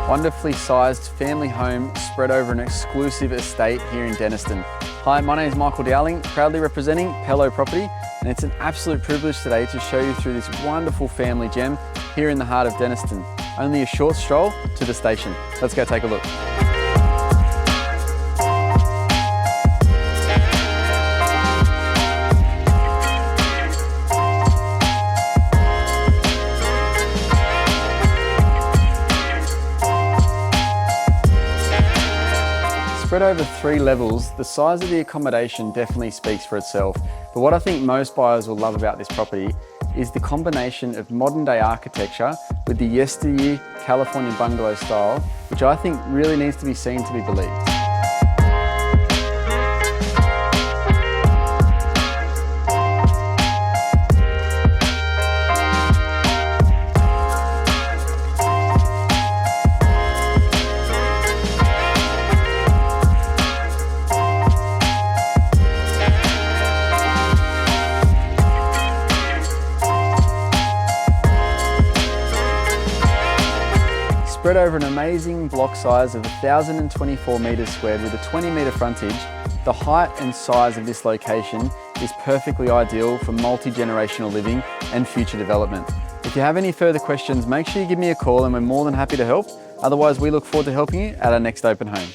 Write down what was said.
wonderfully sized family home spread over an exclusive estate here in Denistone. Hi, my name is Michael Dowling, proudly representing Pello Property, and it's an absolute privilege today to show you through this wonderful family gem here in the heart of Denistone. Only a short stroll to the station. Let's go take a look. Spread over 3 levels, the size of the accommodation definitely speaks for itself. But what I think most buyers will love about this property is the combination of modern day architecture with the yesteryear Californian bungalow style, which I think really needs to be seen to be believed. Spread over an amazing block size of 1,024 metres squared with a 20-metre frontage, the height and size of this location is perfectly ideal for multi-generational living and future development. If you have any further questions, make sure you give me a call and we're more than happy to help. Otherwise, we look forward to helping you at our next open home.